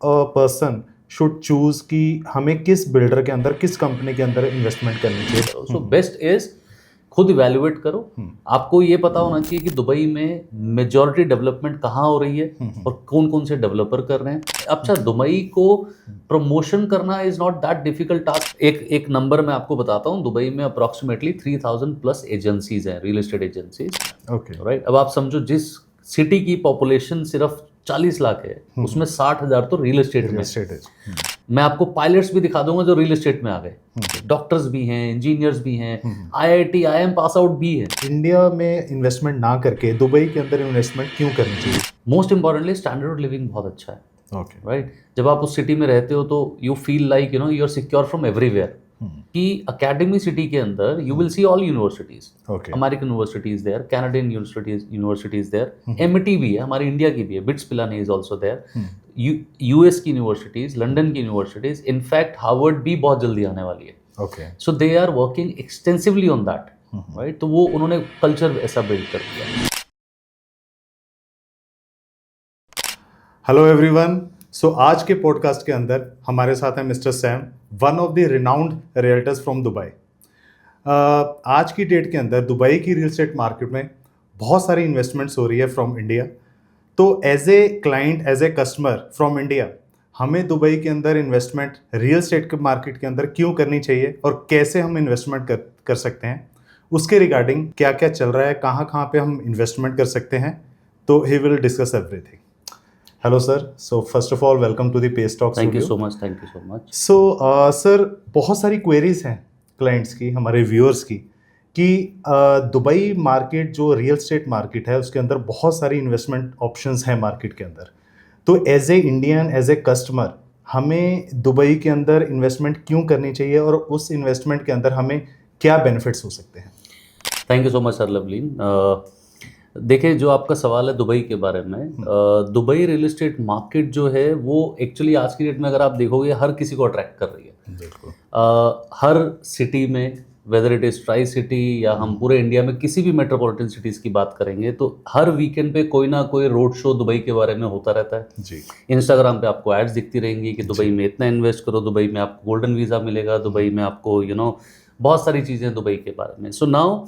Person should choose कि हमें किस बिल्डर के अंदर, किस कंपनी के अंदर इन्वेस्टमेंट करनी चाहिए? सो बेस्ट इज खुद इवैल्यूएट करो। आपको ये पता होना चाहिए कि दुबई में मेजॉरिटी डेवलपमेंट कहाँ हो रही है और कौन कौन से डेवलपर कर रहे हैं। अच्छा, दुबई को प्रमोशन करना is not that difficult task. एक नंबर मैं आपको बताता हूँ, दुबई में अप्रॉक्सीमेटली 3000 प्लस एजेंसीज हैं, real estate agencies. Okay, right, अब आप समझो जिस सिटी की पॉपुलेशन सिर्फ 40 लाख है, उसमें 60,000 तो रियल एस्टेट में है। मैं आपको पायलट्स भी दिखा दूंगा जो रियल एस्टेट में आ गए, डॉक्टर्स भी हैं, इंजीनियर्स भी हैं, आईआईटी आईएम पास आउट भी है। इंडिया में इन्वेस्टमेंट ना करके दुबई के अंदर इन्वेस्टमेंट क्यों करनी चाहिए? Most importantly standard of living बहुत अच्छा है। ओके, राइट, जब आप उस सिटी में रहते हो तो you feel like you are secure from everywhere. कि अकेडमी सिटी के अंदर you will see all universities, okay, American universities there, Canadian universities there, MIT भी है, हमारी इंडिया की भी है, BITS Pilani is also there, US की यूनिवर्सिटीज, लंदन की यूनिवर्सिटीज, इनफैक्ट हार्वर्ड भी बहुत जल्दी आने वाली है। Okay, so they are working extensively on that. Right, तो वो उन्होंने कल्चर ऐसा बिल्ड कर दिया। Hello everyone. सो आज के पॉडकास्ट के अंदर हमारे साथ हैं mister Sam, one of the renowned realtors from Dubai. आज की डेट के अंदर दुबई की रियल एस्टेट मार्केट में बहुत सारी इन्वेस्टमेंट्स हो रही है फ्रॉम इंडिया। तो as a client, as a customer from India, हमें दुबई के अंदर इन्वेस्टमेंट रियल एस्टेट के मार्केट के अंदर क्यों करनी चाहिए और कैसे हम इन्वेस्टमेंट कर सकते हैं, उसके रिगार्डिंग क्या क्या चल रहा है, कहाँ कहाँ पे हम इन्वेस्टमेंट कर सकते हैं, तो he will discuss everything. Hello sir, so first of all welcome to the pace talk thank you studio. So much, thank you so much. So sir, बहुत सारी क्वेरीज हैं क्लाइंट्स की, हमारे व्यूअर्स की, कि दुबई मार्केट जो real estate market है उसके अंदर बहुत सारी इन्वेस्टमेंट ऑप्शंस हैं मार्केट के अंदर। तो as a Indian, as a customer, हमें दुबई के अंदर इन्वेस्टमेंट क्यों करनी चाहिए और उस इन्वेस्टमेंट के अंदर हमें क्या बेनिफिट्स हो सकते हैं? Thank you so much sir Lovleen. देखिए, जो आपका सवाल है दुबई के बारे में, दुबई रियल एस्टेट मार्केट जो है वो एक्चुअली आज की डेट में अगर आप देखोगे हर किसी को अट्रैक्ट कर रही है। बिल्कुल। हर सिटी में, whether it is tri city या हम पूरे इंडिया में किसी भी मेट्रोपॉलिटन सिटीज़ की बात करेंगे तो हर वीकेंड पे कोई ना कोई रोड शो दुबई के बारे में होता रहता है जी। इंस्टाग्राम पे आपको एड्स दिखती रहेंगी कि दुबई में इतना इन्वेस्ट करो, दुबई में आपको गोल्डन वीज़ा मिलेगा, दुबई में आपको बहुत सारी चीज़ें दुबई के बारे में। So now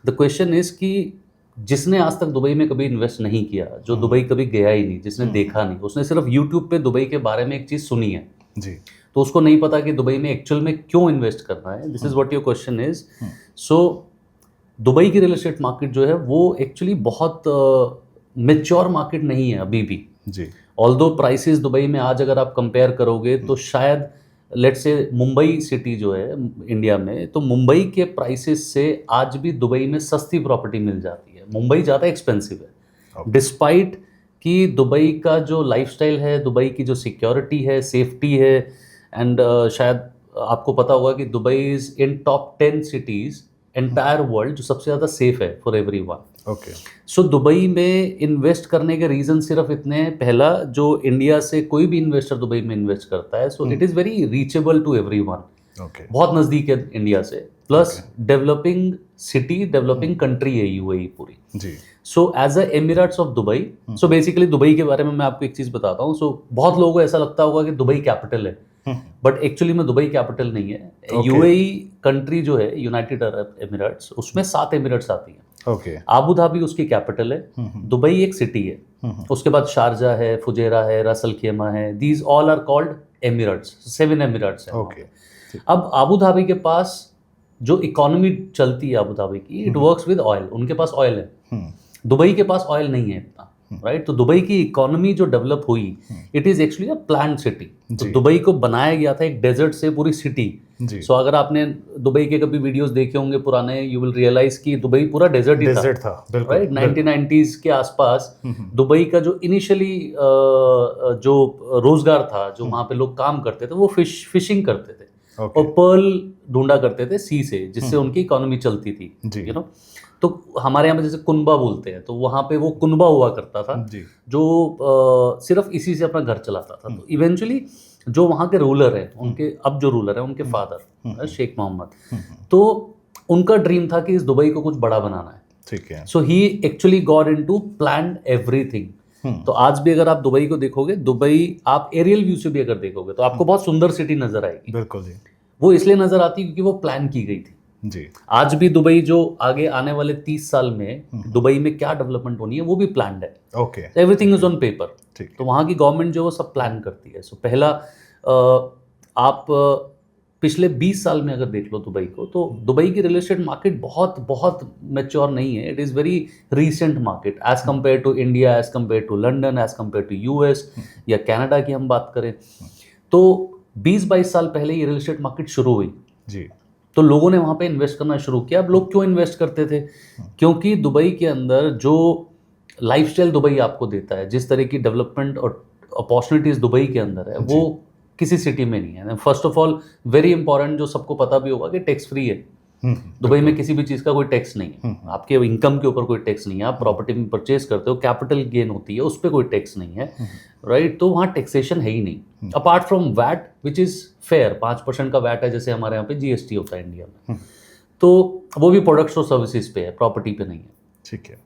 the question is कि जिसने आज तक दुबई में कभी इन्वेस्ट नहीं किया, जो दुबई कभी गया ही नहीं, जिसने देखा नहीं, उसने सिर्फ यूट्यूब पे दुबई के बारे में एक चीज़ सुनी है जी, तो उसको नहीं पता कि दुबई में एक्चुअल में क्यों इन्वेस्ट करना है। This is what your question is. So Dubai की रियल एस्टेट मार्केट जो है वो एक्चुअली बहुत मेच्योर मार्केट नहीं है अभी भी जी। ऑल्दो प्राइसेस दुबई में आज अगर आप कंपेयर करोगे तो शायद लेट्स से मुंबई सिटी जो है इंडिया में, तो मुंबई के प्राइसेस से आज भी दुबई में सस्ती प्रॉपर्टी मिल जाती है। मुंबई ज़्यादा एक्सपेंसिव है डिस्पाइट कि दुबई का जो लाइफस्टाइल है, दुबई की जो सिक्योरिटी है, सेफ्टी है, एंड शायद आपको पता होगा कि Dubai is in top 10 cities entire world जो सबसे ज़्यादा सेफ है for everyone. Okay. So Dubai में इन्वेस्ट करने के रीज़न सिर्फ इतने हैं। पहला, जो इंडिया से कोई भी इन्वेस्टर दुबई में इन्वेस्ट करता है, so it is very reachable to everyone. Okay. बहुत नज़दीक है इंडिया से, plus developing city, developing country है यूएई पूरी। जी। So as a emirates of Dubai, so basically Dubai के बारे में मैं आपको एक चीज़ बताता हूँ। सो बहुत लोगों को ऐसा लगता होगा कि दुबई कैपिटल है, बट एक्चुअली में दुबई कैपिटल नहीं है। यूएई कंट्री जो है, यूनाइटेड अरब एमिरेट्स, उसमें 7 एमिरेट्स आती हैं। ओके। आबू धाबी उसकी कैपिटल है, दुबई एक सिटी है, उसके बाद शारजा है, फुजेरा है, रसल खेमा है, these all are called Emirates, 7 Emirates है। ओके। अब आबू धाबी के पास जो इकोनॉमी चलती है आबू धाबी की, इट वर्क्स विद ऑयल, उनके पास ऑयल है। दुबई के पास ऑयल नहीं है इतना, राइट। तो दुबई की इकोनॉमी जो डेवलप हुई, it is actually a planned city. तो दुबई को बनाया गया था एक डेजर्ट से पूरी सिटी। सो अगर आपने दुबई के कभी वीडियोस देखे होंगे पुराने, यू विल रियलाइज कि दुबई पूरा डेजर्ट ही था, राइट। 1990s के आसपास दुबई का जो इनिशियली जो रोजगार था, जो वहाँ पे लोग काम करते थे, वो फिशिंग करते थे और पर्ल ढूंढा करते थे सी से, जिससे उनकी इकोनॉमी चलती थी, तो हमारे यहाँ पे जैसे कुनबा बोलते हैं, तो वहाँ पे वो कुनबा हुआ करता था जो सिर्फ इसी से अपना घर चलाता था। तो इवेंचुअली जो वहाँ के रूलर हैं, उनके अब जो रूलर हैं उनके फादर शेख मोहम्मद, तो उनका ड्रीम था कि इस दुबई को कुछ बड़ा बनाना है। ठीक है। So he actually got into planned everything. तो आज भी अगर आप दुबई को देखोगे, दुबई आप एरियल व्यू से भी अगर देखोगे तो आपको बहुत सुंदर सिटी नजर आएगी। बिल्कुल जी। वो इसलिए नजर आती है क्योंकि वो प्लान की गई थी जी। आज भी दुबई जो आगे आने वाले 30 साल में दुबई में क्या डेवलपमेंट होनी है वो भी प्लान्ड है। Okay. Everything is on paper. ठीक। तो वहाँ की गवर्नमेंट जो वो सब प्लान करती है। सो पहला आप पिछले 20 साल में अगर देख लो दुबई को, तो दुबई की रियल एस्टेट मार्केट बहुत बहुत मैच्योर नहीं है। It is very recent market as compare to India, as compare to London, as compare to US या कनाडा की हम बात करें तो 20-22 साल पहले ये रियल एस्टेट मार्केट शुरू हुई जी। तो लोगों ने वहाँ पे इन्वेस्ट करना शुरू किया। अब लोग क्यों इन्वेस्ट करते थे? क्योंकि दुबई के अंदर जो लाइफस्टाइल दुबई आपको देता है, जिस तरह की डेवलपमेंट और अपॉर्चुनिटीज दुबई के अंदर है, वो किसी सिटी में नहीं है। First of all very important, जो सबको पता भी होगा कि टैक्स फ्री है। दुबई में किसी भी चीज़ का कोई टैक्स नहीं है, आपके इनकम के ऊपर कोई टैक्स नहीं है। आप प्रॉपर्टी में परचेज करते हो, कैपिटल गेन होती है, उस पर कोई टैक्स नहीं है, राइट? तो वहाँ टैक्सेशन है ही नहीं apart from VAT which is fair. 5% का वैट है, जैसे हमारे यहाँ पे जीएसटी होता है इंडिया में, तो वो भी प्रोडक्ट्स और सर्विसेज पे है, प्रॉपर्टी पे नहीं है। ठीक है।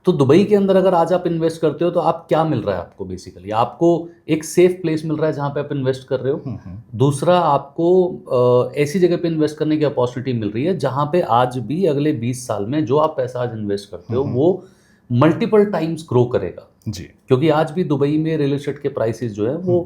तो दुबई के अंदर अगर आज आप इन्वेस्ट करते हो तो आप क्या मिल रहा है आपको? बेसिकली आपको एक सेफ प्लेस मिल रहा है जहाँ पे आप इन्वेस्ट कर रहे हो। दूसरा, आपको ऐसी जगह पे इन्वेस्ट करने की अपॉर्चुनिटी मिल रही है जहाँ पे आज भी अगले 20 साल में जो आप पैसा आज इन्वेस्ट करते हो वो मल्टीपल टाइम्स ग्रो करेगा जी। क्योंकि आज भी दुबई में रियल एस्टेट के प्राइसेस जो है वो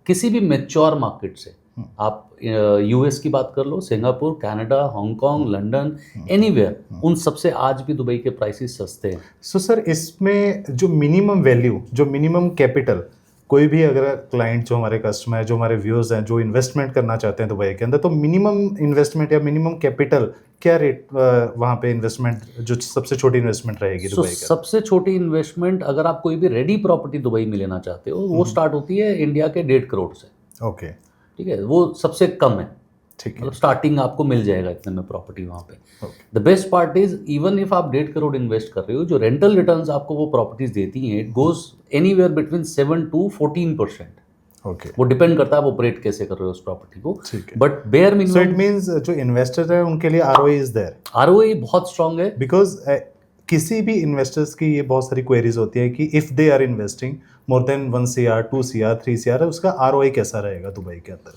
किसी भी मैच्योर मार्केट से, आप यूएस की बात कर लो, Singapore, Canada, Hong Kong, London, anywhere, उन सबसे आज भी दुबई के प्राइसेस सस्ते हैं। सो सर, इसमें जो मिनिमम वैल्यू, जो मिनिमम कैपिटल, कोई भी अगर क्लाइंट, जो हमारे कस्टमर है, जो हमारे व्यूअर्स हैं, जो इन्वेस्टमेंट करना चाहते हैं दुबई के अंदर, तो मिनिमम इन्वेस्टमेंट या मिनिमम कैपिटल क्या रेट वहाँ पे इन्वेस्टमेंट, जो सबसे छोटी इन्वेस्टमेंट रहेगी दुबई के? सबसे छोटी इन्वेस्टमेंट अगर आप कोई भी रेडी प्रॉपर्टी दुबई में लेना चाहते हो, वो स्टार्ट होती है इंडिया के 1.5 करोड़ से। ओके। ठीक है, वो सबसे कम है। ठीक है, मतलब स्टार्टिंग आपको मिल जाएगा इतने में प्रॉपर्टी वहाँ पे। The best part is, even if आप 1.5 करोड़ इन्वेस्ट कर रहे हो, जो रेंटल रिटर्न्स आपको वो प्रॉपर्टीज देती हैं, it goes anywhere between 7 to 14%। Okay. वो डिपेंड करता है आप ऑपरेट कैसे कर रहे हो उस प्रॉपर्टी को। ठीक है। But bare minimum, so it means जो इन्वेस्टर है उनके लिए आरओआई इज देयर। आरओआई बहुत स्ट्रांग है, बिकॉज किसी भी इन्वेस्टर्स की ये बहुत सारी क्वेरीज होती है कि if they are investing more than 1 CR, 2 CR, 3 CR, उसका आरओआई कैसा रहेगा दुबई के अंदर?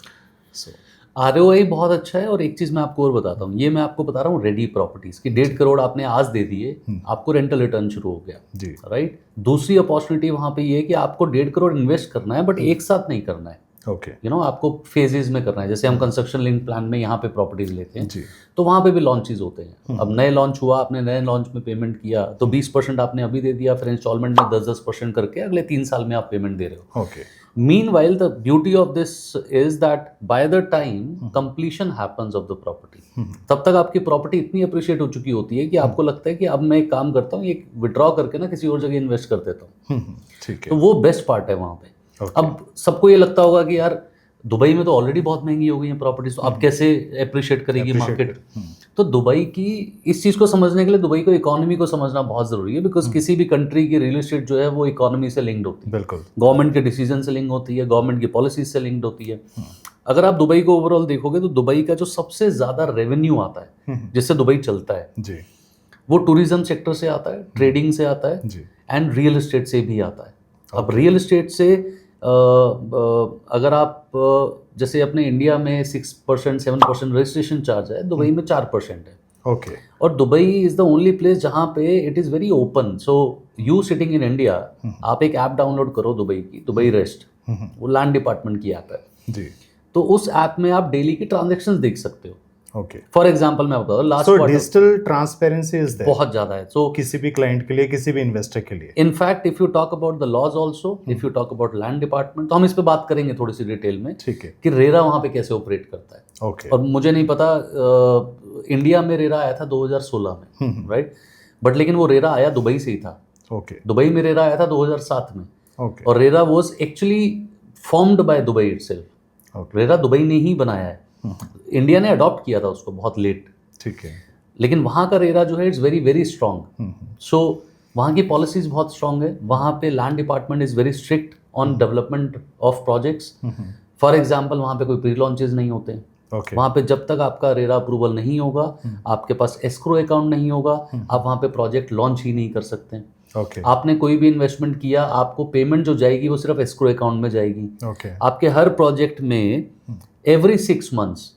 सो आरओआई बहुत अच्छा है। और एक चीज़ मैं आपको और बताता हूँ, ये मैं आपको बता रहा हूँ रेडी प्रॉपर्टीज की। 1.5 करोड़ आपने आज दे दिए, आपको रेंटल रिटर्न शुरू हो गया जी, राइट। दूसरी अपॉर्चुनिटी वहाँ पे ये है कि आपको 1.5 करोड़ इन्वेस्ट करना है, बट एक साथ नहीं करना है। ओके। आपको फेजेस में करना है। जैसे हम कंस्ट्रक्शन लिंक प्लान में यहाँ पे प्रॉपर्टीज लेते हैं जी, तो वहाँ पे भी लॉन्चेस होते हैं। अब नए लॉन्च हुआ, आपने नए लॉन्च में पेमेंट किया तो 20% आपने अभी दे दिया, फिर इंस्टॉलमेंट में 10-10% करके अगले 3 साल में आप पेमेंट दे रहे हो। Okay. Meanwhile, the beauty of this is that by the time completion happens of the property, तब तक आपकी प्रॉपर्टी इतनी अप्रिशिएट हो चुकी होती है कि आपको लगता है कि अब मैं एक काम करता हूँ, ये विड्रॉ करके ना किसी और जगह इन्वेस्ट कर देता हूँ। ठीक है। तो वो बेस्ट पार्ट है वहाँ पे। Okay. अब सबको ये लगता होगा कि यार दुबई में तो ऑलरेडी बहुत महंगी हो गई है प्रॉपर्टीज, तो अब कैसे अप्रिशिएट करेगी मार्केट? तो दुबई की इस चीज़ को समझने के लिए दुबई को इकोनॉमी को समझना बहुत ज़रूरी है। बिकॉज किसी भी कंट्री की रियल एस्टेट जो है वो इकोनॉमी से लिंक्ड होती है, बिल्कुल, गवर्नमेंट के डिसीजन से लिंक होती है, गवर्नमेंट की पॉलिसीज से लिंक्ड होती है। अगर आप दुबई को ओवरऑल देखोगे तो दुबई का जो सबसे ज़्यादा रेवेन्यू आता है जिससे दुबई चलता है जी, वो टूरिज्म सेक्टर से आता है, ट्रेडिंग से आता है जी, एंड रियल एस्टेट से भी आता है। अब रियल एस्टेट से अगर आप जैसे अपने इंडिया में 6%, 7% रजिस्ट्रेशन चार्ज है, दुबई में 4% है। ओके। और Dubai is the only place जहाँ पे it is very open. So you sitting in India, आप एक ऐप डाउनलोड करो दुबई की, दुबई रेस्ट, वो लैंड डिपार्टमेंट की ऐप है जी। तो उस ऐप में आप डेली की ट्रांजेक्शंस देख सकते हो। ओके। फॉर एग्जांपल मैं बता दूं, last so quarter digital transparency is there बहुत ज़्यादा है। सो किसी भी क्लाइंट के लिए, किसी भी इन्वेस्टर के लिए। In fact, if you talk about the laws also, if you talk about land department, तो हम इस पे बात करेंगे थोड़ी सी डिटेल में ठीक है। कि रेरा वहाँ पे कैसे ऑपरेट करता है। ओके। और मुझे नहीं पता, इंडिया में रेरा आया था 2016 में, राइट? बट लेकिन वो रेरा आया दुबई से ही था। ओके। दुबई में रेरा आया था 2007 में। ओके। और RERA was actually formed by Dubai itself. RERA Dubai ने ही बनाया है, इंडिया ने अडॉप्ट किया था उसको बहुत लेट। ठीक है। लेकिन वहाँ का रेरा जो है इट्स वेरी वेरी स्ट्रॉन्ग। सो वहाँ की पॉलिसीज बहुत स्ट्रॉन्ग है। वहाँ पे land department is very strict on development of projects. For example वहाँ पे कोई प्री लॉन्चेज नहीं होते हैं। ओके। वहाँ पे जब तक आपका रेरा अप्रूवल नहीं होगा, आपके पास एस्क्रो अकाउंट नहीं होगा, आप वहाँ पे प्रोजेक्ट लॉन्च ही नहीं कर सकते हैं। ओके आपने कोई भी इन्वेस्टमेंट किया, आपको पेमेंट जो जाएगी वो सिर्फ एस्क्रो अकाउंट में जाएगी। ओके आपके हर प्रोजेक्ट में एवरी 6 मंथ्स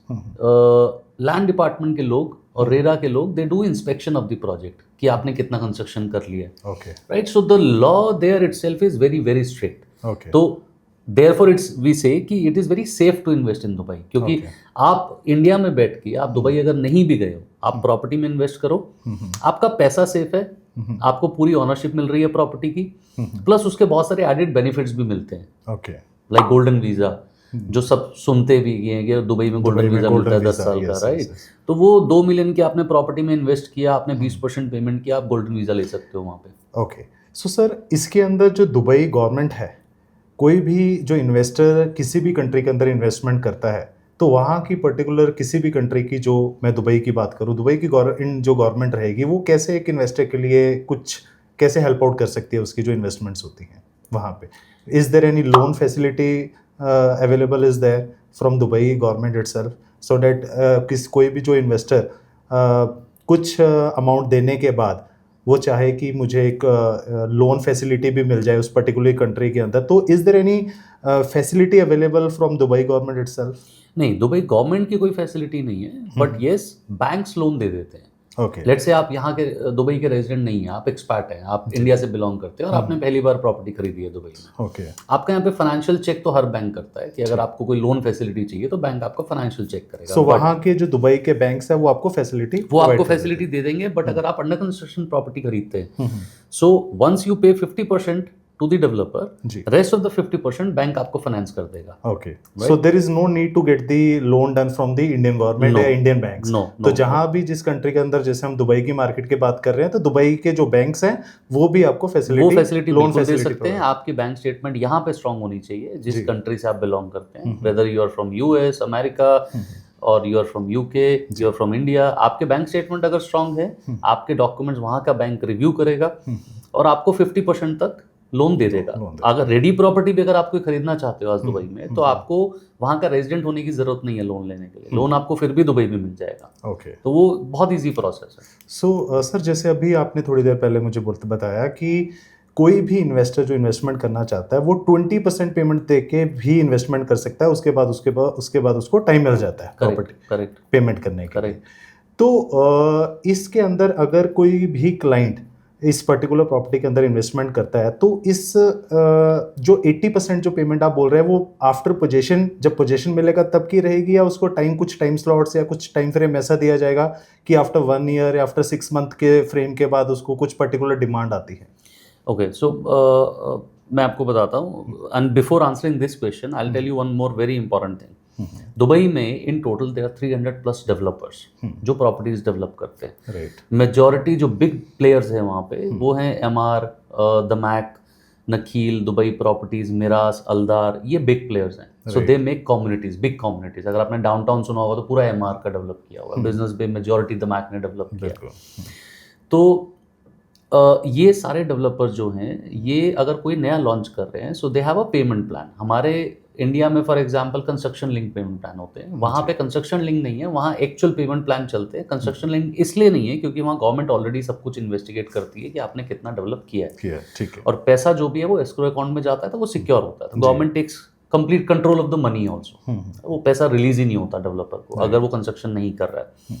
लैंड डिपार्टमेंट के लोग और रेरा के लोग they do inspection of the project कि आपने कितना कंस्ट्रक्शन कर लिया है, okay right. So the law there itself is very very strict. Okay तो देयरफॉर इट्स वी से कि it is very safe to invest in Dubai, क्योंकि Okay. आप इंडिया में बैठ के आप दुबई अगर नहीं भी गए हो, आप प्रॉपर्टी में इन्वेस्ट करो, आपका पैसा सेफ है, आपको पूरी ऑनरशिप मिल रही है प्रॉपर्टी की, प्लस उसके बहुत सारे एडेड बेनिफिट्स भी मिलते हैं, ओके लाइक गोल्डन वीज़ा, जो सब सुनते भी हैं कि दुबई में गोल्डन वीज़ा मिलता है 10 साल का, राइट। तो वो 2 मिलियन की आपने प्रॉपर्टी में इन्वेस्ट किया, आपने 20% पेमेंट किया, आप गोल्डन वीज़ा ले सकते हो वहाँ पे। ओके। सो सर, इसके अंदर जो दुबई गवर्नमेंट है, कोई भी जो इन्वेस्टर किसी भी कंट्री के अंदर इन्वेस्टमेंट करता है, तो वहाँ की पर्टिकुलर किसी भी कंट्री की, जो मैं दुबई की बात करूँ, दुबई की जो गवर्नमेंट रहेगी, वो कैसे एक इन्वेस्टर के लिए कुछ कैसे हेल्प आउट कर सकती है उसकी जो इन्वेस्टमेंट्स होती हैं वहाँ पे? Is there any loan facility available is there from Dubai government itself, so that कोई भी जो इन्वेस्टर कुछ अमाउंट देने के बाद वो चाहे कि मुझे एक लोन फैसिलिटी भी मिल जाए उस पर्टिकुलर कंट्री के अंदर, तो is there any facility available from Dubai government itself? नहीं, दुबई गवर्नमेंट की कोई फैसिलिटी नहीं है, बट येस बैंक्स लोन दे देते हैं। ओके लेट्स से आप यहाँ के दुबई के रेजिडेंट नहीं हैं, आप एक्सपैट हैं, आप इंडिया से बिलोंग करते हैं और आपने पहली बार प्रॉपर्टी खरीदी है दुबई में। ओके आपका यहाँ पे फाइनेंशियल चेक तो हर बैंक करता है कि अगर आपको कोई लोन फैसिलिटी चाहिए तो बैंक आपका फाइनेंशियल चेक करेगा। सो वहाँ के जो दुबई के बैंक्स है वो आपको फैसिलिटी फैसिलिटी दे देंगे, बट अगर आप अंडर कंस्ट्रक्शन प्रॉपर्टी खरीदते हैं, so once you pay 50% to the developer, जी रेस्ट ऑफ द 50% बैंक आपको फाइनेंस कर देगा। Okay. So there is no need to get the loan done from the Indian government या Indian banks. No, तो जहां भी जिस कंट्री के अंदर, जैसे हम दुबई की मार्केट की बात कर रहे हैं, तो दुबई के जो बैंक्स हैं वो भी आपको फैसिलिटी लोन दे सकते हैं। आपकी बैंक स्टेटमेंट यहाँ पे स्ट्रांग होनी चाहिए जिस कंट्री से आप बिलोंग करते हैं, whether you are from US, America और you are from UK, you are from India. आपके बैंक स्टेटमेंट अगर स्ट्रांग है, आपके डॉक्यूमेंट्स वहाँ का बैंक रिव्यू करेगा और आपको 50% तक लोन दे देगा। अगर रेडी प्रॉपर्टी भी अगर आप कोई खरीदना चाहते हो आज दुबई में, तो आपको वहाँ का रेजिडेंट होने की जरूरत नहीं है लोन लेने के लिए, लोन आपको फिर भी दुबई में मिल जाएगा। ओके। तो वो बहुत इजी प्रोसेस है। सो सर, जैसे अभी आपने थोड़ी देर पहले मुझे बताया कि कोई भी इन्वेस्टर जो इन्वेस्टमेंट करना चाहता है वो 20% पेमेंट दे के भी इन्वेस्टमेंट कर सकता है, उसके बाद उसको टाइम मिल जाता है प्रॉपर्टी करेक्ट पेमेंट करने के लिए। करेक्ट। तो इसके अंदर अगर कोई भी क्लाइंट इस पर्टिकुलर प्रॉपर्टी के अंदर इन्वेस्टमेंट करता है, तो इस जो 80% जो पेमेंट आप बोल रहे हैं वो आफ्टर पोजेशन, जब पोजेशन मिलेगा तब की रहेगी, या उसको कुछ टाइम स्लॉट्स या कुछ टाइम फ्रेम ऐसा दिया जाएगा कि आफ्टर 1 ईयर या आफ्टर 6 मंथ के फ्रेम के बाद उसको कुछ पर्टिकुलर डिमांड आती है? ओके, सो मैं आपको बताता हूँ, and before answering this question I will tell you one more very important thing. Dubai में in total there are 300+ developers जो प्रॉपर्टीज डेवलप करते हैं। राइट। मेजॉरिटी जो बिग प्लेयर्स हैं वहाँ पे वो हैं Emaar, Damac, Nakheel, Dubai Properties, Meraas, Aldar, ये बिग प्लेयर्स हैं। So they make communities, big communities. अगर आपने डाउनटाउन सुना होगा तो पूरा एमआर का डेवलप किया हुआ, बिजनेस बे मेजॉरिटी द मैक ने डेवलप किया। तो ये सारे डेवलपर्स जो हैं, ये अगर कोई नया लॉन्च कर रहे हैं, so they have a payment plan. हमारे इंडिया में for example construction link payment plan होते हैं, वहाँ पे कंस्ट्रक्शन लिंक नहीं है, वहाँ एक्चुअल पेमेंट प्लान चलते हैं। कंस्ट्रक्शन लिंक इसलिए नहीं है क्योंकि वहाँ गवर्नमेंट ऑलरेडी सब कुछ इन्वेस्टिगेट करती है कि आपने कितना डेवलप किया है, ठीक है, और पैसा जो भी है वो एस्क्रो अकाउंट में जाता है, तो वो सिक्योर होता है। तो government takes complete control of the money also. वो पैसा रिलीज ही नहीं होता डेवलपर को अगर वो कंस्ट्रक्शन नहीं कर रहा है।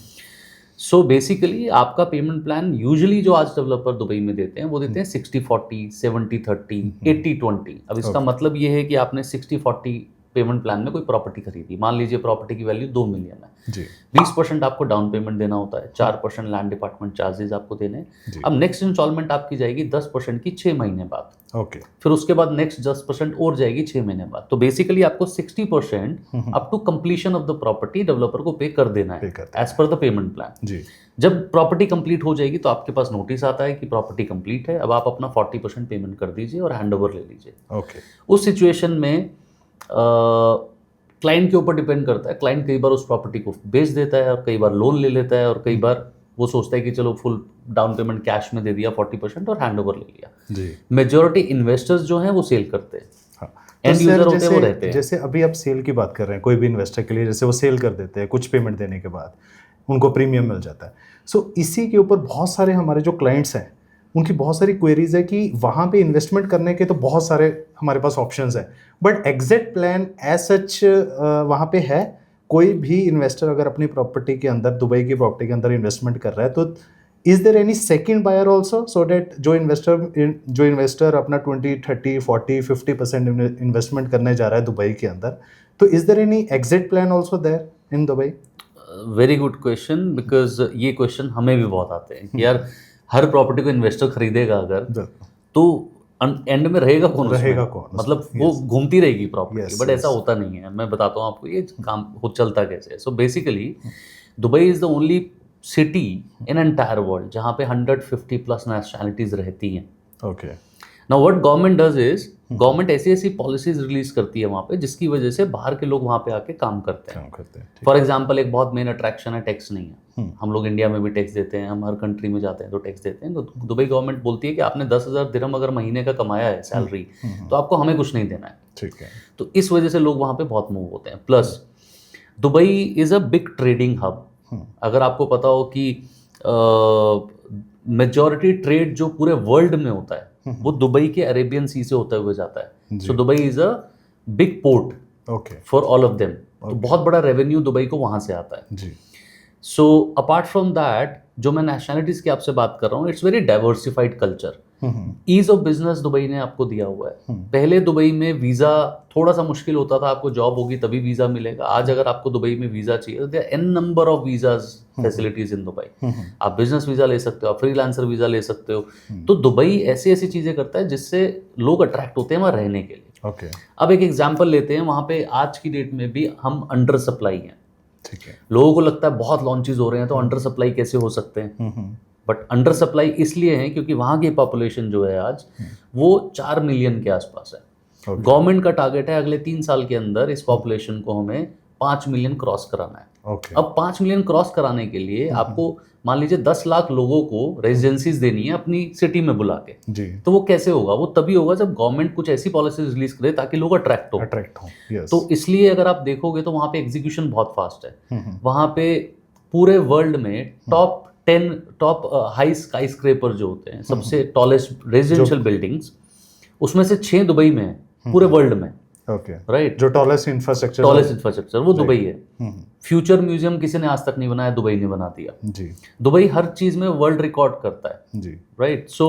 सो बेसिकली आपका पेमेंट प्लान यूजुअली जो आज डेवलपर दुबई में देते हैं वो देते हैं 60-40, 70-30, 80-20। अब इसका मतलब ये है कि आपने 60-40 पेमेंट प्लान में कोई प्रॉपर्टी खरीदी, मान लीजिए प्रॉपर्टी की वैल्यू 2 मिलियन है जी। 20% आपको डाउन पेमेंट देना होता है, 4% लैंड डिपार्टमेंट चार्जेस आपको देने। अब नेक्स्ट इंस्टॉलमेंट आपकी जाएगी 10% की 6 महीने बाद। ओके। फिर उसके बाद नेक्स्ट 10% और जाएगी 6 महीने बाद। तो बेसिकली आपको 60% up to completion of the property developer को पे कर देना है as per the payment plan जी। जब प्रॉपर्टी कंप्लीट हो जाएगी तो आपके पास नोटिस आता है कि प्रॉपर्टी कंप्लीट है, अब आप अपना 40% पेमेंट कर दीजिए और हैंड ओवर ले लीजिए। ओके। उस सिचुएशन में क्लाइंट के ऊपर डिपेंड करता है। क्लाइंट कई बार उस प्रॉपर्टी को बेच देता है और कई बार लोन ले लेता है और कई बार वो सोचता है कि चलो फुल डाउन पेमेंट कैश में दे दिया 40% और हैंड ओवर ले लिया जी। मेजॉरिटी इन्वेस्टर्स जो हैं वो सेल करते हैं, एंड यूजर होते हैं वो रहते हैं। जैसे अभी आप सेल की बात कर रहे हैं, कोई भी इन्वेस्टर के लिए, जैसे वो सेल कर देते हैं कुछ पेमेंट देने के बाद उनको प्रीमियम मिल जाता है। सो इसी के ऊपर बहुत सारे हमारे जो क्लाइंट्स हैं उनकी बहुत सारी क्वेरीज है कि वहाँ पे इन्वेस्टमेंट करने के तो बहुत सारे हमारे पास ऑप्शंस हैं, but exact plan as such वहाँ पे है? कोई भी इन्वेस्टर अगर अपनी प्रॉपर्टी के अंदर, दुबई की प्रॉपर्टी के अंदर इन्वेस्टमेंट कर रहा है, तो is there any second buyer also, so that जो इन्वेस्टर अपना 20, 30, 40, 50% इन्वेस्टमेंट करने जा रहा है दुबई के अंदर, तो is there any exit plan also there in Dubai? Very good question, because ये क्वेश्चन हमें भी बहुत आते हैं कि यार हर प्रॉपर्टी को इन्वेस्टर खरीदेगा अगर, तो एंड में रहेगा कौन उसमें? रहेगा कौन? मतलब वो घूमती रहेगी प्रॉपर्टी, Yes, बट ऐसा yes. होता नहीं है। मैं बताता हूँ आपको ये काम हो चलता कैसे है। सो basically Dubai is the only city in entire world जहाँ पे 150 प्लस नेशनैलिटीज रहती हैं। Okay. Now what government does is, government ऐसी ऐसी पॉलिसीज रिलीज करती है वहाँ पे जिसकी वजह से बाहर के लोग वहाँ पे आके काम करते हैं। ठीक। फॉर एग्जाम्पल एक बहुत मेन अट्रैक्शन है टैक्स नहीं है। हम लोग इंडिया में भी टैक्स देते हैं, हम हर कंट्री में जाते हैं तो टैक्स देते हैं। तो दुबई गवर्नमेंट बोलती है कि आपने 10,000 दिरहम अगर महीने का कमाया है सैलरी, तो आपको हमें कुछ नहीं देना है। ठीक है। तो इस वजह से लोग वहाँ पे बहुत मूव होते हैं। Plus Dubai is a big trading hub. अगर आपको पता हो कि मेजॉरिटी ट्रेड जो पूरे वर्ल्ड में होता है वो दुबई के अरेबियन सी से होते हुए जाता है। So Dubai is a big port okay for all of them. तो बहुत बड़ा रेवेन्यू दुबई को वहाँ से आता है जी। सो अपार्ट फ्रॉम दैट, जो मैं नेशनैलिटीज की आपसे बात कर रहा हूँ, it's very diversified culture. Ease of business Dubai ने आपको दिया हुआ है। पहले दुबई में वीज़ा थोड़ा सा मुश्किल होता था, आपको जॉब होगी तभी वीज़ा मिलेगा। आज अगर आपको दुबई में वीज़ा चाहिए तो an number of visas facilities in Dubai. आप बिजनेस वीज़ा ले सकते हो, आप फ्रीलांसर वीज़ा ले सकते हो। तो दुबई ऐसी ऐसी चीज़ें करता है जिससे लोग अट्रैक्ट होते हैं वहाँ रहने के लिए। ओके। अब एक एग्जाम्पल लेते हैं, वहाँ पे आज की डेट में भी हम अंडर सप्लाई हैं। ठीक है। लोगों को लगता है बहुत लॉन्चेस हो रहे हैं तो अंडर सप्लाई कैसे हो सकते हैं, बट अंडर सप्लाई इसलिए है क्योंकि वहाँ की पॉपुलेशन जो है आज वो 4 मिलियन के आसपास है। गवर्नमेंट का टारगेट है अगले 3 साल के अंदर इस पॉपुलेशन को हमें 5 मिलियन क्रॉस कराना है। अब 5 मिलियन क्रॉस कराने के लिए आपको मान लीजिए 10 लाख लोगों को रेजिडेंसीज देनी है अपनी सिटी में बुला के जी। तो वो कैसे होगा? वो तभी होगा जब गवर्नमेंट कुछ ऐसी पॉलिसीज रिलीज करे ताकि लोग अट्रैक्ट हो। yes. तो इसलिए अगर आप देखोगे तो वहाँ पे एग्जीक्यूशन बहुत फास्ट है। वहाँ पे पूरे वर्ल्ड में top 10 top high sky scraper जो होते हैं, सबसे टॉलेस्ट रेजिडेंशियल बिल्डिंग्स, उसमें से 6 दुबई में है पूरे वर्ल्ड में। ओके। राइट। जो टॉलेस्ट इंफ्रास्ट्रक्चर वो दुबई है। फ्यूचर म्यूजियम किसी ने आज तक नहीं बनाया, दुबई ने बना दिया जी। दुबई हर चीज में वर्ल्ड रिकॉर्ड करता है जी। राइट। सो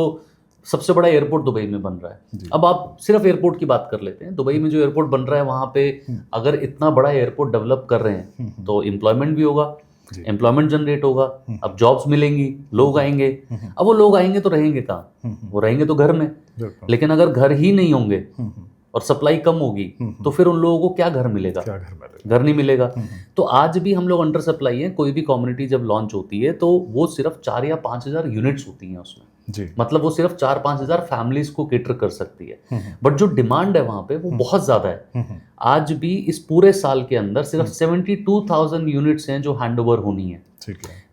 सबसे बड़ा एयरपोर्ट दुबई में बन रहा है। अब आप सिर्फ एयरपोर्ट की बात कर लेते हैं। दुबई में जो एयरपोर्ट बन रहा है वहाँ पे अगर इतना बड़ा एयरपोर्ट डेवलप कर रहे हैं तो एम्प्लॉयमेंट भी होगा, एम्प्लॉयमेंट जनरेट होगा, अब जॉब्स मिलेंगी, लोग आएंगे। अब वो लोग आएंगे तो रहेंगे कहाँ? वो रहेंगे तो घर में। लेकिन अगर घर ही नहीं होंगे और सप्लाई कम होगी तो फिर उन लोगों को क्या घर मिलेगा? घर नहीं मिलेगा। तो आज भी हम लोग अंडर सप्लाई हैं। कोई भी कम्युनिटी जब लॉन्च होती है तो वो सिर्फ 4 या 5 हज़ार यूनिट्स होती हैं उसमें जी। मतलब वो सिर्फ 4-5 हज़ार फैमिलीज को केटर कर सकती है। बट जो डिमांड है वहाँ पे वो बहुत ज़्यादा है। आज भी इस पूरे साल के अंदर सिर्फ 72,000 यूनिट्स हैं जो हैंड ओवर होनी है।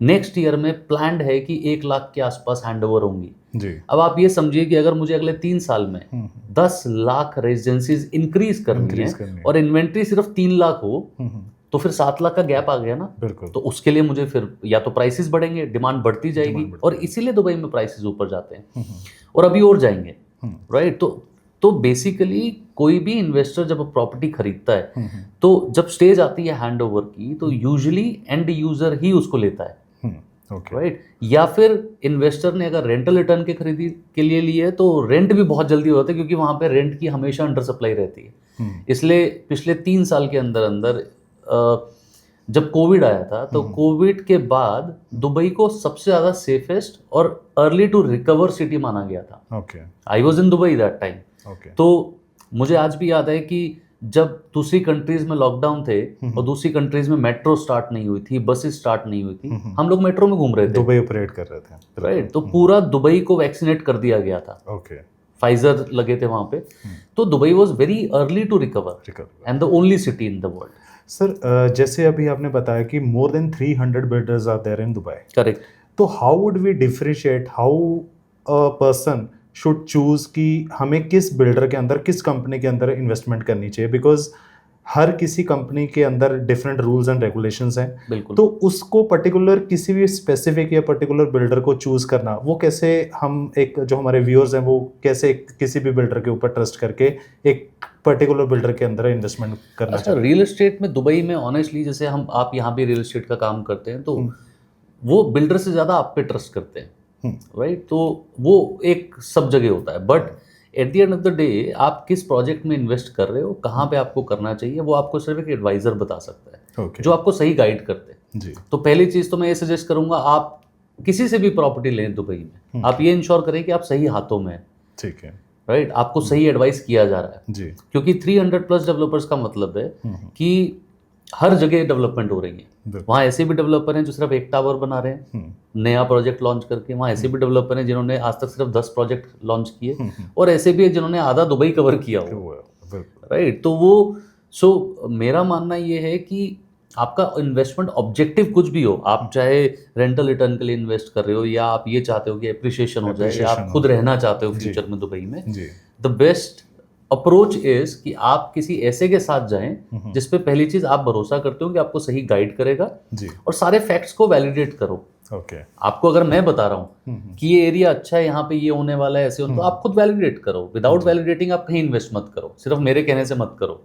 नेक्स्ट ईयर में प्लान्ड है कि 1 लाख के आसपास हैंड ओवर होंगी जी। अब आप ये समझिए कि अगर मुझे अगले 3 साल में 10 लाख रेजिडेंसीज इंक्रीज करनी है और इन्वेंट्री सिर्फ 3 लाख हो तो फिर 7 लाख का गैप आ गया ना। बिल्कुल। तो उसके लिए मुझे फिर या तो प्राइसेस बढ़ेंगे, डिमांड बढ़ती जाएगी और इसीलिए दुबई में प्राइसेस ऊपर जाते हैं और अभी और जाएंगे राइट। तो बेसिकली कोई भी इन्वेस्टर जब प्रॉपर्टी खरीदता है तो जब स्टेज आती है हैंड ओवर की तो यूजुअली एंड यूजर ही उसको लेता है राइट। या फिर इन्वेस्टर ने अगर रेंटल रिटर्न के खरीदी के लिए लिए है तो रेंट भी बहुत जल्दी होता है क्योंकि वहाँ पे रेंट की हमेशा अंडर सप्लाई रहती है। इसलिए पिछले 3 साल के अंदर अंदर जब कोविड आया था तो कोविड के बाद दुबई को सबसे ज़्यादा सेफेस्ट और अर्ली टू रिकवर सिटी माना गया था। I was in Dubai that time. तो मुझे आज भी याद है कि जब दूसरी कंट्रीज में लॉकडाउन थे और दूसरी कंट्रीज में मेट्रो स्टार्ट नहीं हुई थी, बसेस स्टार्ट नहीं हुई थी, हम लोग मेट्रो में घूम रहे थे, दुबई ऑपरेट कर रहे थे राइट। तो पूरा दुबई को वैक्सीनेट कर दिया गया था। फाइजर लगे थे वहां पे। तो Dubai was very early to recover and the only city in the world. Sir जैसे अभी आपने बताया कि more than 300 builders are there in Dubai, correct. तो how would we differentiate how a person should choose कि हमें किस builder के अंदर, किस कंपनी के अंदर इन्वेस्टमेंट करनी चाहिए? बिकॉज हर किसी कंपनी के अंदर डिफरेंट रूल्स एंड रेगुलेशंस हैं, बिल्कुल। तो उसको पर्टिकुलर किसी भी स्पेसिफिक या पर्टिकुलर बिल्डर को चूज करना, वो कैसे हम एक जो हमारे व्यूअर्स हैं वो कैसे किसी भी बिल्डर के ऊपर ट्रस्ट करके एक पर्टिकुलर बिल्डर के अंदर इन्वेस्टमेंट करना अच्छा, चाहिए? रियल एस्टेट में दुबई में ऑनेस्टली, जैसे आप यहाँ भी रियल एस्टेट का काम करते हैं, तो वो बिल्डर से ज़्यादा आप पे ट्रस्ट करते हैं, राइट? तो वो एक सब जगह होता है, but at the end of the day आप किस प्रोजेक्ट में इन्वेस्ट कर रहे हो, कहाँ पे आपको करना चाहिए, वो आपको सिर्फ एक एडवाइज़र बता सकता है, ओके। जो आपको सही गाइड करते हैं। जी। तो पहली चीज़ तो मैं ये सजेस्ट करूँगा, आप किसी से भी प्रॉपर्टी लें दुबई में, आप ये इंश्योर करें कि आप सही हाथों में हैं, ठीक है। राइट? आपको सही एडवाइस किया जा रहा है, जी। क्योंकि 300 प्लस डेवलपर्स का मतलब है कि हर जगह डेवलपमेंट हो रही है। बिल्कुल। वहाँ ऐसे भी डेवलपर हैं जो सिर्फ एक टावर बना रहे हैं नया प्रोजेक्ट लॉन्च करके, वहाँ ऐसे भी डेवलपर हैं जिन्होंने आज तक सिर्फ 10 प्रोजेक्ट लॉन्च किए, और ऐसे भी है जिन्होंने आधा दुबई कवर किया हो, राइट? तो वो मेरा मानना ये है कि आपका इन्वेस्टमेंट ऑब्जेक्टिव कुछ भी हो, आप चाहे रेंटल रिटर्न के लिए इन्वेस्ट कर रहे हो, या आप ये चाहते हो कि एप्रिसिएशन हो जाए, या आप खुद रहना चाहते हो फ्यूचर में दुबई में, द बेस्ट अप्रोच इज कि आप किसी ऐसे के साथ जाएं जिस पे पहली चीज आप भरोसा करते हो कि आपको सही गाइड करेगा, और सारे फैक्ट्स को वैलिडेट करो। ओके। आपको अगर मैं बता रहा हूँ कि ये एरिया अच्छा है, यहाँ पे ये होने वाला है, ऐसे तो आप खुद वैलिडेट करो। विदाउट वैलिडेटिंग आप कहीं इन्वेस्ट मत करो, सिर्फ मेरे कहने से मत करो,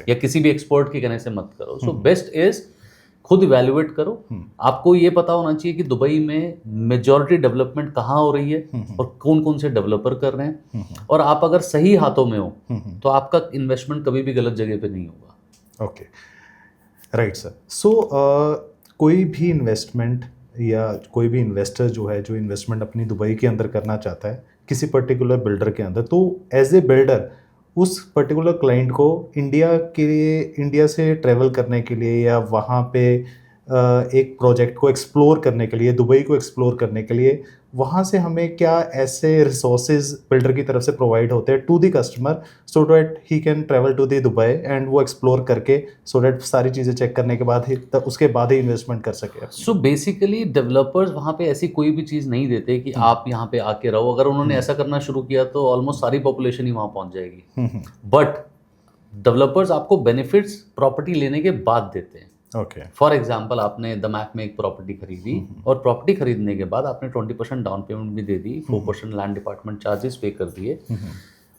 या किसी भी एक्सपर्ट के कहने से मत करो। सो बेस्ट इज खुद इवैल्यूएट करो। आपको ये पता होना चाहिए कि दुबई में मेजॉरिटी डेवलपमेंट कहाँ हो रही है और कौन कौन से डेवलपर कर रहे हैं, और आप अगर सही हाथों में हो तो आपका इन्वेस्टमेंट कभी भी गलत जगह पे नहीं होगा। Okay, right sir. सो कोई भी इन्वेस्टमेंट या कोई भी इन्वेस्टर जो है, जो इन्वेस्टमेंट अपनी दुबई के अंदर करना चाहता है किसी पर्टिकुलर बिल्डर के अंदर, तो एज ए बिल्डर उस पर्टिकुलर क्लाइंट को इंडिया से ट्रैवल करने के लिए या वहाँ पे एक प्रोजेक्ट को एक्सप्लोर करने के लिए, दुबई को एक्सप्लोर करने के लिए, वहाँ से हमें क्या ऐसे रिसोर्सेज बिल्डर की तरफ से प्रोवाइड होते हैं to the customer, so that he can travel to the Dubai and वो एक्सप्लोर करके, सो डैट सारी चीज़ें चेक करने के बाद ही उसके बाद ही इन्वेस्टमेंट कर सके? सो बेसिकली डेवलपर्स वहाँ पे ऐसी कोई भी चीज़ नहीं देते कि आप यहाँ पे आके रहो। अगर उन्होंने ऐसा करना शुरू किया तो ऑलमोस्ट सारी पॉपुलेशन ही वहाँ पहुँच जाएगी। बट डेवलपर्स आपको बेनिफिट्स प्रॉपर्टी लेने के बाद देते हैं। ओके। फॉर एग्जाम्पल, आपने दमैक में एक प्रॉपर्टी खरीदी, और प्रॉपर्टी खरीदने के बाद आपने 20% डाउन पेमेंट भी दे दी, 4% लैंड डिपार्टमेंट चार्जेस पे कर दिए,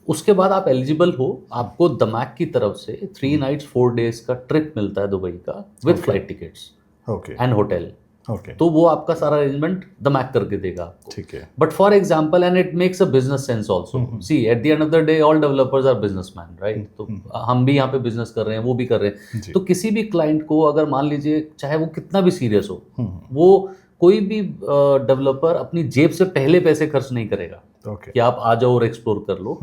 उसके बाद आप एलिजिबल हो, आपको दमैक की तरफ से 3 nights 4 days का ट्रिप मिलता है दुबई का, with flight tickets and hotel. तो वो आपका सारा अरेंजमेंट दमैक करके देगा आपको। ठीक है। But for example, and it makes a business sense also. See, at the end of the day all developers are businessman, right? तो हम भी यहाँ पे बिजनेस कर रहे हैं, वो भी कर रहे हैं। तो किसी भी क्लाइंट को अगर मान लीजिए, चाहे वो कितना भी सीरियस हो, वो कोई भी डेवलपर अपनी जेब से पहले पैसे खर्च नहीं करेगा कि आप आ जाओ और एक्सप्लोर कर लो।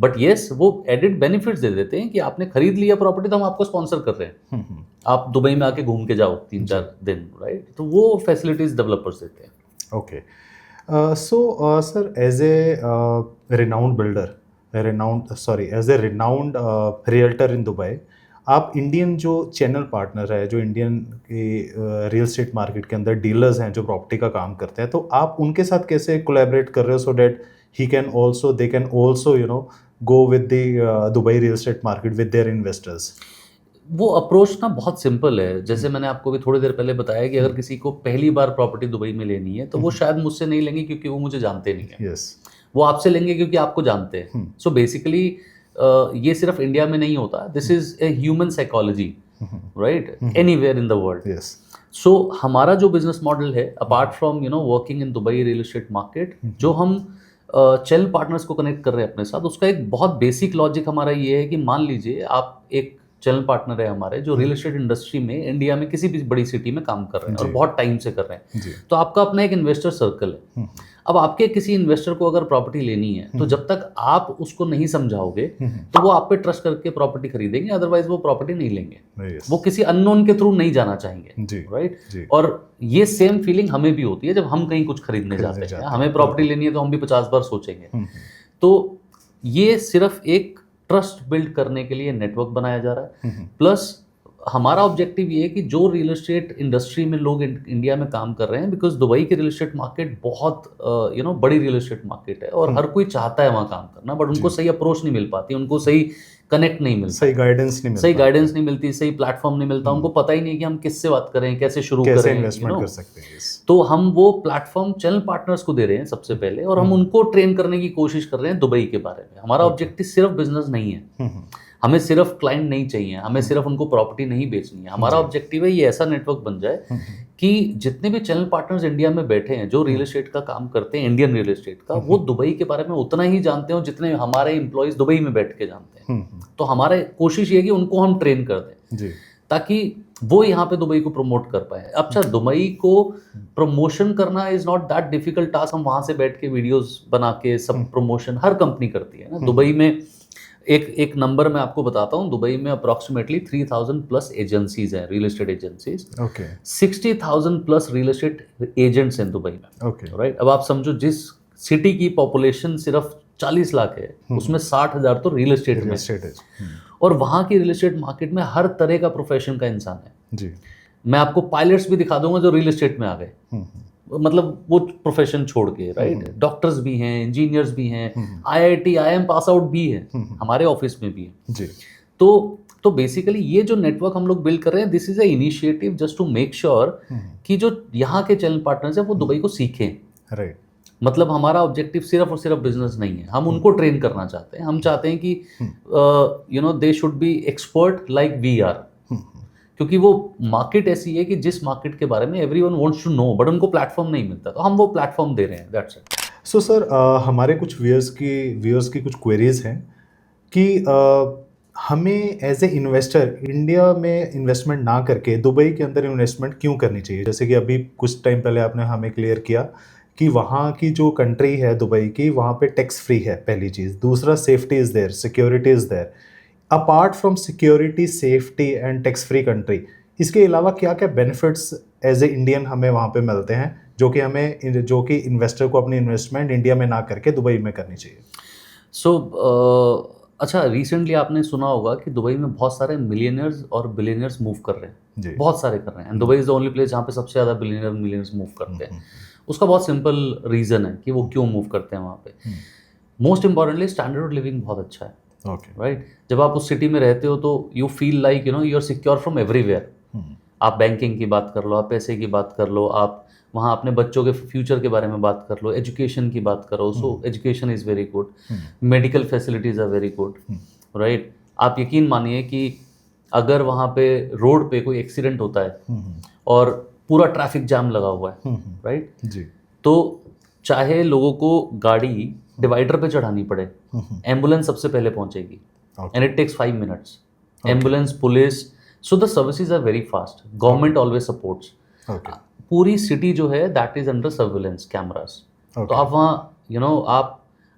बट येस, वो एडिड बेनिफिट्स दे देते हैं कि आपने खरीद लिया प्रॉपर्टी, तो हम आपको स्पॉन्सर कर रहे हैं, आप दुबई में आके घूम के जाओ 3-4 दिन, राइट? तो वो फैसिलिटीज डेवलपर्स देते हैं। Okay. So sir, as a renowned builder, as a renowned realtor in Dubai, आप इंडियन जो चैनल पार्टनर है, जो इंडियन के रियल एस्टेट मार्केट के अंदर डीलर्स हैं जो प्रॉपर्टी का काम करते हैं, तो आप उनके साथ कैसे कोलैबोरेट कर रहे हो, so that they can also go with the Dubai real estate market with their investors? वो अप्रोच ना बहुत सिंपल है। जैसे मैंने आपको भी थोड़ी देर पहले बताया कि अगर किसी को पहली बार प्रॉपर्टी दुबई में लेनी है, तो वो शायद मुझसे नहीं लेंगे क्योंकि वो मुझे जानते नहीं है। यस। वो आपसे लेंगे क्योंकि आपको जानते हैं। सो बेसिकली ये सिर्फ इंडिया में नहीं होता, this is a human psychology, right? Anywhere in the world. Yes. So हमारा जो बिजनेस मॉडल है, apart from working in Dubai real estate market, जो हम चैनल पार्टनर्स को कनेक्ट कर रहे हैं अपने साथ, उसका एक बहुत बेसिक लॉजिक हमारा ये है कि मान लीजिए आप एक चैनल पार्टनर है हमारे जो रियल एस्टेट इंडस्ट्री में इंडिया में किसी भी बड़ी सिटी में काम कर रहे हैं और बहुत टाइम से कर रहे हैं, तो आपका अपना एक इन्वेस्टर सर्कल है। अब आपके किसी इन्वेस्टर को अगर प्रॉपर्टी लेनी है, तो जब तक आप उसको नहीं समझाओगे तो वो आप पे ट्रस्ट करके प्रॉपर्टी खरीदेंगे, अदरवाइज वो प्रॉपर्टी नहीं लेंगे। वो किसी अननोन के थ्रू नहीं जाना चाहेंगे, राइट? और ये सेम फीलिंग हमें भी होती है जब हम कहीं कुछ खरीदने जाते हैं। हमें प्रॉपर्टी लेनी है तो हम भी 50 बार सोचेंगे। तो ये सिर्फ एक ट्रस्ट बिल्ड करने के लिए नेटवर्क बनाया जा रहा है। प्लस हमारा ऑब्जेक्टिव ये है कि जो रियल एस्टेट इंडस्ट्री में लोग इंडिया में काम कर रहे हैं, बिकॉज दुबई की रियल एस्टेट मार्केट बहुत बड़ी रियल एस्टेट मार्केट है और हर कोई चाहता है वहाँ काम करना, बट उनको सही अप्रोच नहीं मिल पाती, उनको सही कनेक्ट नहीं मिलता, सही गाइडेंस नहीं मिलता, सही गाइडेंस नहीं मिलती, सही प्लेटफॉर्म नहीं मिलता, उनको पता ही नहीं कि हम किससे बात करें, कैसे शुरू कैसे करें, इन्वेस्टमेंट कर सकते हैं। तो हम वो प्लेटफॉर्म चैनल पार्टनर्स को दे रहे हैं सबसे पहले, और हम उनको ट्रेन करने की कोशिश कर रहे हैं दुबई के बारे में। हमारा ऑब्जेक्टिव सिर्फ बिजनेस नहीं है, हमें सिर्फ क्लाइंट नहीं चाहिए, हमें सिर्फ उनको प्रॉपर्टी नहीं बेचनी है। हमारा ऑब्जेक्टिव है ये ऐसा नेटवर्क बन जाए कि जितने भी चैनल पार्टनर्स इंडिया में बैठे हैं जो रियल एस्टेट का काम करते हैं, इंडियन रियल एस्टेट का, वो दुबई के बारे में उतना ही जानते हो जितने हमारे एम्प्लॉयज दुबई में बैठ के जानते हैं। तो हमारे कोशिश ये है कि उनको हम ट्रेन कर दें जी, ताकि वो यहाँ पे दुबई को प्रमोट कर पाए। अच्छा, दुबई को प्रमोशन करना is not that difficult task. हम वहाँ से बैठ के वीडियोस बना के सब प्रमोशन हर कंपनी करती है ना। दुबई में एक नंबर मैं आपको बताता हूँ, दुबई में अप्रॉक्सीमेटली 3000 प्लस एजेंसीज हैं, real estate agencies. Okay, 60,000 plus real estate agents हैं दुबई में। ओके, राइट, अब आप समझो जिस सिटी की पॉपुलेशन सिर्फ 40 लाख है, उसमें 60,000 तो रियल एस्टेट में है। और वहाँ की रियल एस्टेट मार्केट में हर तरह का प्रोफेशन का इंसान है जी। मैं आपको पायलट्स भी दिखा दूंगा जो रियल एस्टेट में आ गए, मतलब वो प्रोफेशन छोड़ के। राइट, डॉक्टर्स भी हैं, इंजीनियर्स भी हैं, IIT IIM पास आउट भी है, हमारे ऑफिस में भी है जी। तो बेसिकली ये जो नेटवर्क हम लोग बिल्ड कर रहे हैं, this is a initiative just to make sure कि जो यहाँ के चैनल पार्टनर्स हैं वो दुबई को सीखें। राइट, मतलब हमारा ऑब्जेक्टिव सिर्फ और सिर्फ बिजनेस नहीं है, हम उनको ट्रेन करना चाहते हैं। हम चाहते हैं कि they should be expert like we are, क्योंकि वो मार्केट ऐसी है कि जिस मार्केट के बारे में everyone wants to know, but उनको प्लेटफॉर्म नहीं मिलता, तो हम वो प्लेटफॉर्म दे रहे हैं। That's it. सो सर, हमारे कुछ व्यूअर्स की कुछ क्वेरीज हैं कि हमें एज ए इन्वेस्टर इंडिया में इन्वेस्टमेंट ना करके दुबई के अंदर इन्वेस्टमेंट क्यों करनी चाहिए? जैसे कि अभी कुछ टाइम पहले आपने हमें क्लियर किया कि वहाँ की जो कंट्री है दुबई की, वहाँ पे टैक्स फ्री है, पहली चीज़। दूसरा, safety is there, security is there. Apart from security, safety and tax free country, इसके अलावा क्या क्या बेनिफिट्स एज ए इंडियन हमें वहाँ पे मिलते हैं जो कि इन्वेस्टर को अपनी इन्वेस्टमेंट इंडिया में ना करके दुबई में करनी चाहिए? अच्छा, रिसेंटली आपने सुना होगा कि दुबई में बहुत सारे मिलियनर्स और बिलियनर्स मूव कर रहे हैं जी। बहुत सारे कर रहे हैं, and Dubai is the only place जहाँ पे सबसे ज़्यादा बिलियनर मिलियनर्स मूव करते हैं। उसका बहुत सिंपल रीज़न है कि वो क्यों मूव करते हैं वहाँ पे। Most importantly standard of living बहुत अच्छा है। ओके, राइट, जब आप उस सिटी में रहते हो तो you feel like you are secure from everywhere. आप बैंकिंग की बात कर लो, आप पैसे की बात कर लो, आप वहाँ अपने बच्चों के फ्यूचर के बारे में बात कर लो, एजुकेशन की बात करो, so education is very good, medical facilities are very good. Right, आप यकीन मानिए कि अगर वहाँ पे रोड पे कोई एक्सीडेंट होता है और पूरा ट्रैफिक जाम लगा हुआ है, राइट जी, तो चाहे लोगों को गाड़ी डिवाइडर पे चढ़ानी पड़े, एम्बुलेंस सबसे पहले पहुंचेगी, and it takes 5 minutes. Ambulance, police, so the services are very fast, government always supports. पूरी सिटी जो है that is under surveillance cameras. तो आप वहाँ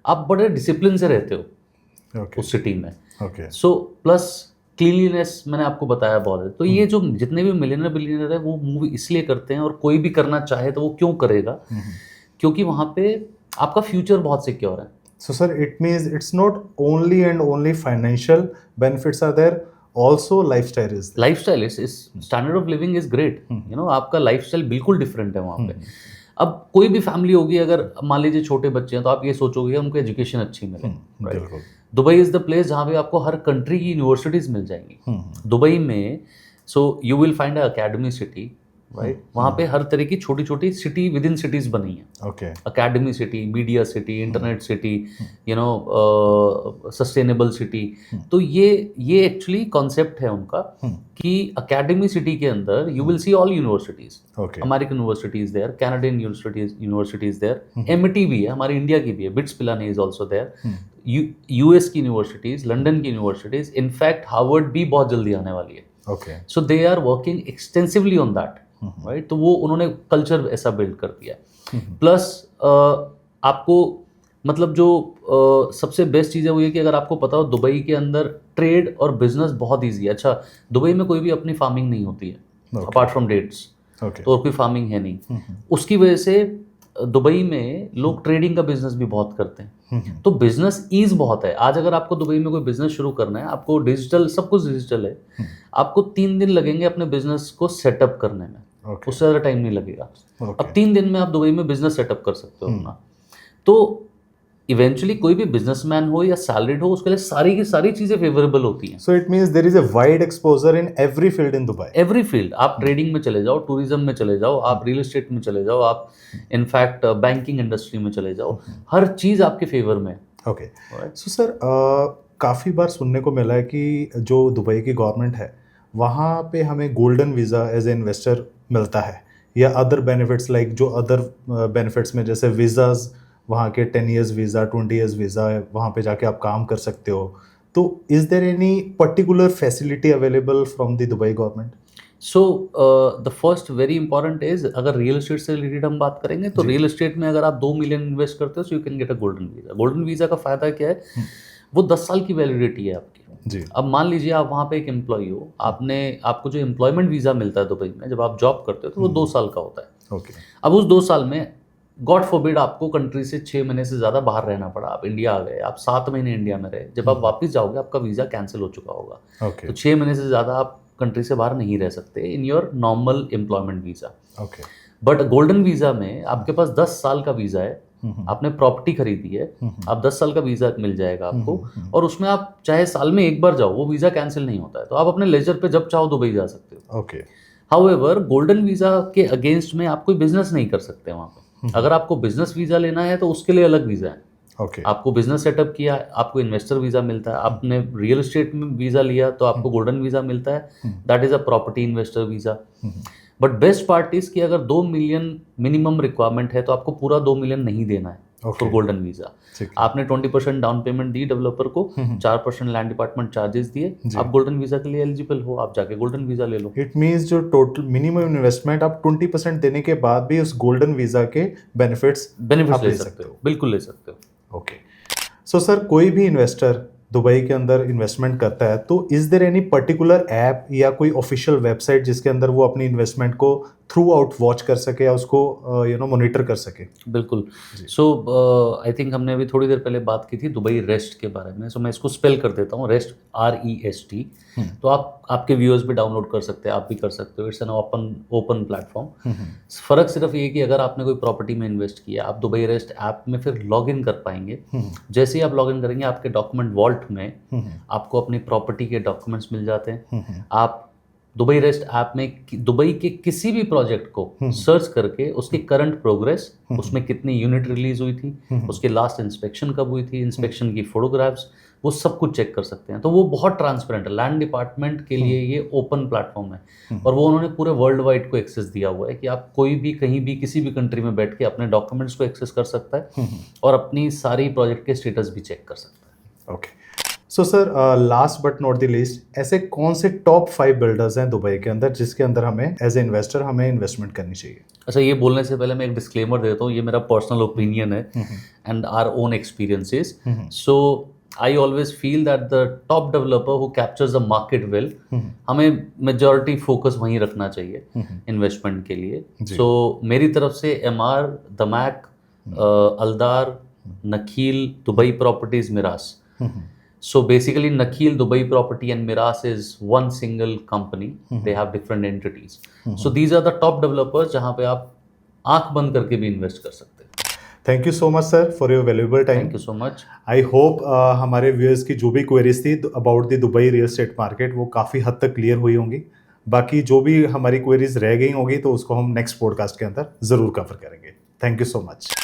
आप बड़े डिसिप्लिन से रहते हो उस सिटी में। सो प्लस क्लीनलीनेस मैंने आपको बताया बहुत है। तो ये जो जितने भी मिलियनर बिलियनर है वो मूव इसलिए करते हैं, और कोई भी करना चाहे तो वो क्यों करेगा, क्योंकि वहाँ पे आपका फ्यूचर बहुत सिक्योर है। So sir, it means it's not only and only financial benefits are there, also lifestyle is there. Lifestyle is standard of living is great. आपका लाइफस्टाइल बिल्कुल डिफरेंट है वहाँ पे। अब कोई भी फैमिली होगी, अगर मान लीजिए छोटे बच्चे हैं, तो आप ये सोचोगे उनको एजुकेशन अच्छी मिले। बिल्कुल। दुबई इज द प्लेस जहाँ पे आपको हर कंट्री की यूनिवर्सिटीज मिल जाएंगी। दुबई में so you will find a academy city, right, वहाँ पे हर तरह की छोटी छोटी सिटी विद इन सिटीज बनी है। Okay, academy city, media city, internet city, sustainable city. तो ये एक्चुअली कॉन्सेप्ट है उनका कि अकेडमी सिटी के अंदर you will see all universities, American universities there, Canadian universities there, MIT भी है, हमारी इंडिया की भी है, BITS Pilani is also there, US की यूनिवर्सिटीज, लंदन की यूनिवर्सिटीज, इनफैक्ट हार्वर्ड भी बहुत जल्दी आने वाली है। Okay, so they are working extensively on that, right. तो वो उन्होंने कल्चर ऐसा बिल्ड कर दिया। प्लस आपको मतलब जो सबसे बेस्ट चीज़ है वो ये कि अगर आपको पता हो दुबई के अंदर ट्रेड और बिजनेस बहुत ईजी है। अच्छा, दुबई में कोई भी अपनी फार्मिंग नहीं होती है अपार्ट फ्रॉम डेट्स, तो और कोई फार्मिंग है नहीं। उसकी वजह से दुबई में लोग ट्रेडिंग का बिजनेस भी बहुत करते हैं। तो बिजनेस ईज बहुत है। आज अगर आपको दुबई में कोई बिजनेस शुरू करना है, आपको डिजिटल, सब कुछ डिजिटल है, आपको 3 दिन लगेंगे अपने बिजनेस को सेटअप करने में, उससे ज़्यादा टाइम नहीं लगेगा। अब 3 दिन में आप दुबई में बिजनेस सेटअप कर सकते हो अपना। तो इवेंचुअली कोई भी बिजनेसमैन हो या सैलरीड हो, उसके लिए सारी की सारी चीज़ें फेवरेबल होती हैं। So it means there is a wide exposure in every field in Dubai. Every field, आप ट्रेडिंग में चले जाओ, टूरिज्म में चले जाओ, आप रियल एस्टेट में चले जाओ, आप इनफैक्ट बैंकिंग इंडस्ट्री में चले जाओ, हर चीज़ आपके फेवर में है। Okay. So sir, काफ़ी बार सुनने को मिला है कि जो दुबई की गवर्नमेंट है वहाँ पे हमें golden visa as a investor मिलता है, या अदर बेनिफिट्स लाइक जो अदर बेनिफिट्स में जैसे वीज़ाज़ वहाँ के 10 years वीज़ा, 20 years वीज़ा है, वहाँ पे जाके आप काम कर सकते हो। तो is there any particular facility available from the Dubai government? So the first very important is, अगर रियल एस्टेट से रिलेटेड हम बात करेंगे तो रियल एस्टेट में अगर आप 2 million इन्वेस्ट करते हो so you can get a golden visa. Golden visa का फ़ायदा क्या है, वो 10 साल की वैलिडिटी है आपकी। जी। अब मान लीजिए आप वहाँ पे एक एम्प्लॉई हो, आपको जो एम्प्लॉयमेंट वीज़ा मिलता है दुबई में, जब आप जॉब करते हो तो वो 2 साल का होता है। ओके। अब उस 2 साल में गॉड फॉरबिड आपको कंट्री से 6 महीने से ज़्यादा बाहर रहना पड़ा, आप इंडिया आ गए, आप 7 महीने इंडिया में रहे, जब आप वापस जाओगे आपका वीज़ा कैंसिल हो चुका होगा। ओके। तो 6 महीने से ज़्यादा आप कंट्री से बाहर नहीं रह सकते in your normal employment visa. Okay. But golden visa में आपके पास 10 साल का वीज़ा है, आपने प्रॉपर्टी खरीदी है, आप 10 साल का वीज़ा मिल जाएगा आपको, और उसमें आप चाहे साल में एक बार जाओ, वो वीज़ा कैंसिल नहीं होता है, तो आप अपने लेजर पे जब चाहो दुबई जा सकते हो। ओके। हाउएवर गोल्डन वीज़ा के अगेंस्ट में आप कोई बिजनेस नहीं कर सकते वहाँ पे। अगर आपको बिजनेस वीज़ा लेना है तो उसके लिए अलग वीज़ा है। ओके। आपको बिजनेस सेटअप किया, आपको इन्वेस्टर वीज़ा मिलता है, आपने रियल एस्टेट में वीज़ा लिया तो आपको गोल्डन वीज़ा मिलता है, that is a property investor visa. But best part is कि अगर 2 million मिनिमम रिक्वायरमेंट है तो आपको पूरा 2 million नहीं देना है फॉर गोल्डन वीज़ा। आपने 20% डाउन पेमेंट दी डेवलपर को, 4% लैंड डिपार्टमेंट चार्जेस दिए, आप गोल्डन वीज़ा के लिए एलिजिबल हो, आप जाके गोल्डन वीज़ा ले लो। इट मीन्स जो टोटल मिनिमम इन्वेस्टमेंट आप 20% देने के बाद भी उस गोल्डन वीज़ा के बेनिफिट्स ले सकते हो, बिल्कुल ले सकते हो। ओके। सो सर, कोई भी इन्वेस्टर दुबई के अंदर इन्वेस्टमेंट करता है तो is there any particular app या कोई ऑफिशियल वेबसाइट जिसके अंदर वो अपनी इन्वेस्टमेंट को थ्रू आउट वॉच कर सके या उसको मॉनिटर कर सके? बिल्कुल। सो आई थिंक हमने अभी थोड़ी देर पहले बात की थी दुबई रेस्ट के बारे में, सो मैं इसको स्पेल कर देता हूँ, रेस्ट REST। तो आप आपके व्यूअर्स भी डाउनलोड कर सकते हैं, आप भी कर सकते हो, इट्स एन ओपन प्लेटफॉर्म। फ़र्क सिर्फ ये कि अगर आपने कोई प्रॉपर्टी में इन्वेस्ट किया, आप दुबई रेस्ट ऐप में फिर लॉग इन कर पाएंगे। जैसे ही आप लॉग इन करेंगे, आपके डॉक्यूमेंट वॉल्ट में आपको अपनी प्रॉपर्टी के डॉक्यूमेंट्स मिल जाते हैं। आप दुबई रेस्ट ऐप में दुबई के किसी भी प्रोजेक्ट को सर्च करके उसकी करंट प्रोग्रेस, उसमें कितनी यूनिट रिलीज हुई थी, उसके लास्ट इंस्पेक्शन कब हुई थी, इंस्पेक्शन की फोटोग्राफ्स, वो सब कुछ चेक कर सकते हैं। तो वो बहुत ट्रांसपेरेंट है, लैंड डिपार्टमेंट के लिए ये ओपन प्लेटफॉर्म है, और वो उन्होंने पूरे वर्ल्ड वाइड को एक्सेस दिया हुआ है कि आप कोई भी कहीं भी किसी भी कंट्री में बैठ के अपने डॉक्यूमेंट्स को एक्सेस कर सकता है और अपनी सारी प्रोजेक्ट के स्टेटस भी चेक कर सकता है। Okay. So sir, last but not the least, ऐसे कौन से टॉप 5 बिल्डर्स हैं दुबई के अंदर जिसके अंदर हमें एज ए इन्वेस्टर हमें इन्वेस्टमेंट करनी चाहिए? अच्छा, ये बोलने से पहले मैं एक डिस्क्लेमर देता हूँ, ये मेरा पर्सनल ओपिनियन है and our own experiences. So I always feel that the top developer who captures the market well, हमें मेजॉरिटी फोकस वहीं रखना चाहिए इन्वेस्टमेंट के लिए। सो मेरी तरफ से MR, Damac, Aldar, Nakheel, Dubai Properties, Meraas. So basically, Nakheel, Dubai Property and Miras is one single company. They have different entities. So these are the top developers जहाँ पे आप आंख बंद करके भी इन्वेस्ट कर सकते हैं। Thank you so much sir for your valuable time. Thank you so much. I hope हमारे व्यूअर्स की जो भी क्वेरीज थी about the Dubai real estate market वो काफ़ी हद तक क्लियर हुई होंगी। बाकी जो भी हमारी क्वेरीज रह गई होंगी तो उसको हम नेक्स्ट पॉडकास्ट के अंदर ज़रूर कवर करेंगे। Thank you so much.